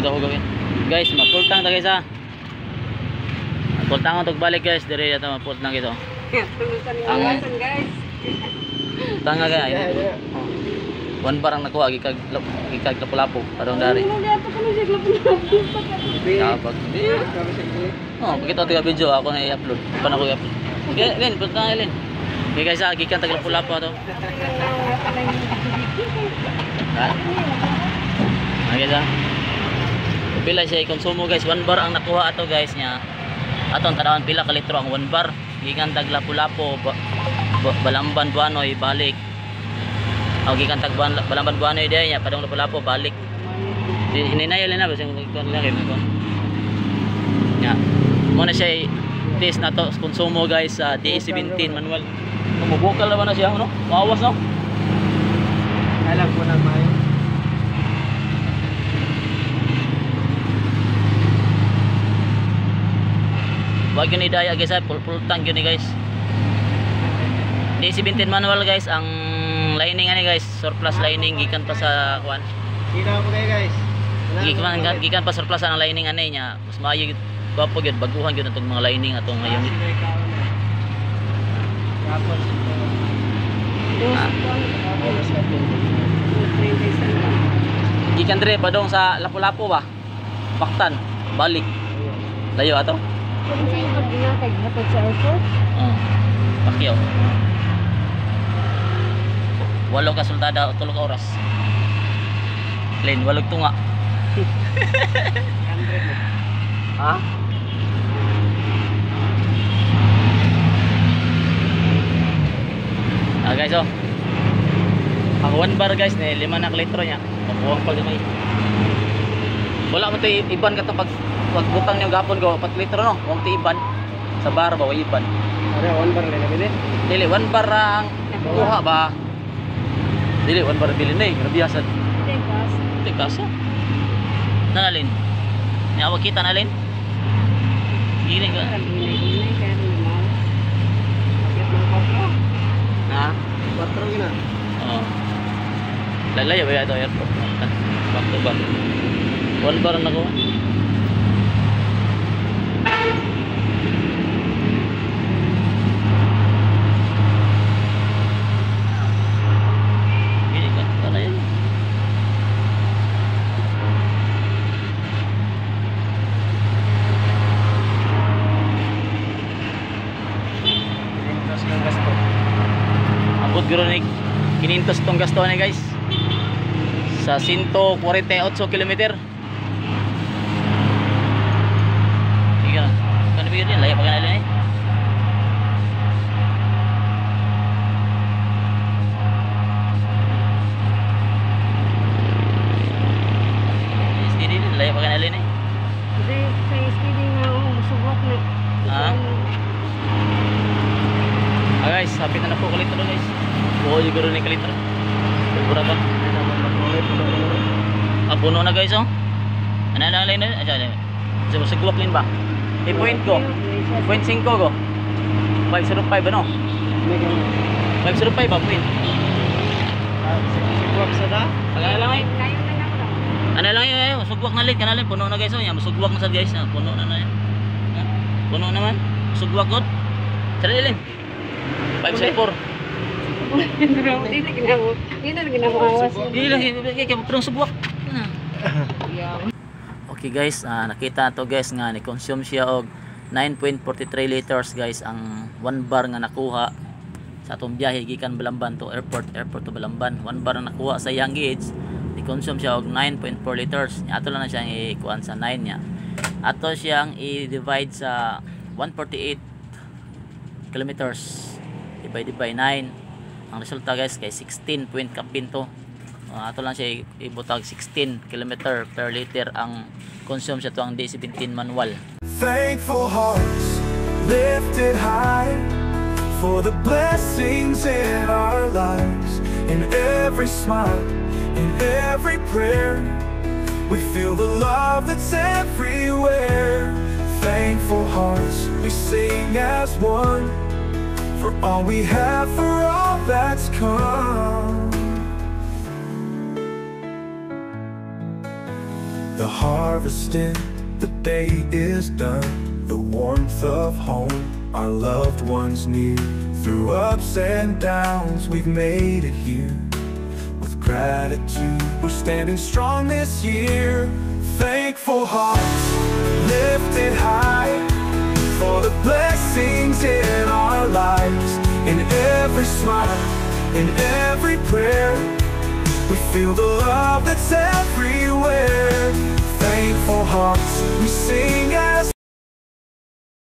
mo daw gawin. Guys, mapultang ta guys ha. Mapultang to balik guys, dire ato mapultang ito. Ang guys. Tanga guys. One bar ang nakuha gikag lapu-lapu arong dari. Kapag. Oh, pakita to video ako na i-upload. Paano ko i-upload? Okay, Len, pultang Len. Okay guys, gikan tag lapu-lapu ato. Okay guys. Pila siya konsumo guys, 1 bar ang nakuha ato guys nya. Atong tanawan pila ka litro ang 1 bar. Gikan tag lapu-lapu Balamban Buanoy balik. Aw gikan tag Balamban Buanoy day nya padong lapu-lapu balik. Hininayal na ba sing kon lagi mo kon. Nya. Mo na siya test na to konsumo guys sa D17 manual. Mabukal na ba na siya no? Maawas no? Alam ko na may. Wag yun idaya guys, full tank yun guys. D17 manual guys, ang lining ani guys, surplus lining gikan pa sa kuan. Sino mo kayo guys? Gikan pa surplus ang lining ani nya. Mas maayo gwapo gyud, baguhan gyud atong mga lining atong ngayon. Gikan dire padong sa lapu-lapu ba? Paktan, balik. Layo ato. Pakyaw. 8 ka sultada o 3 ka oras. Len 8 tunga. Ha? Guys oh. Ang 1 bar guys ni 5 na litro nya. Mabuwang pag may. Wala mo to iban ka to pag butang niyo gapon ko 4 litro no. Wag to iban. Sa bar ba iban. Ano 1 bar lang bili? Dili 1 bar ang kuha ba. Dili 1 bar bilin eh. Grabe asad. Tikas. Nanalin. Ni awak kita nalin. Gini ka. Ha? 4 gina. Oh. Lalaya ba ito airport? Bakto ba? 1 bar na ko. Gini ka. Ano yan? Abot guro ni 500 tong gasto ni guys sa 148 kilometer. Iya, kan bigyan din layak pagana din eh. Steady din layak pagana din eh. Jadi saya steady nga subok na. Ah. Guys, hapit na po kalitro guys. Buo yung guro ni kalitro. Pura pa. Puno na guys oh. Ano na lang na? Sa sigwak din ba? Point ko. 0.5 ko. 505 ano? 505 ba point? Sigwak sa da? Kaya lang eh. Kayo na lang daw. Ano lang yun, sugwak na lang, kanalin, puno na guys oh. Masugwak na sad guys, puno na yan. Puno naman. Sugwak god. Sarili. 504. Hindi na ginawawas. Hindi lang, kaya parang subwak. Okay guys, nakita to guys nga ni-consume siya og 9.43 liters guys ang 1 bar nga nakuha sa atong biyahe gikan Balamban to airport to Balamban. 1 bar nga nakuha sa Young Gauge, ni-consume siya og 9.4 liters. Ato lang na siyang ikuan sa 9 niya. Ato siyang i-divide sa 148 kilometers divided by 9. Ang resulta guys kay 16 point kapinto. Ato lang siya ibutag 16 km per liter ang consume siya to ang D17 manual. Thankful hearts lifted high for the blessings in our lives. In every smile, in every prayer, we feel the love that's everywhere. Thankful hearts, we sing as one, for all we have, for all that's come. The harvest in the day is done, the warmth of home, our loved ones near. Through ups and downs, we've made it here. With gratitude, we're standing strong this year. Thankful hearts lifted high for the blessings in our lives. In every smile, in every prayer, we feel the love that's everywhere. Thankful hearts, we sing out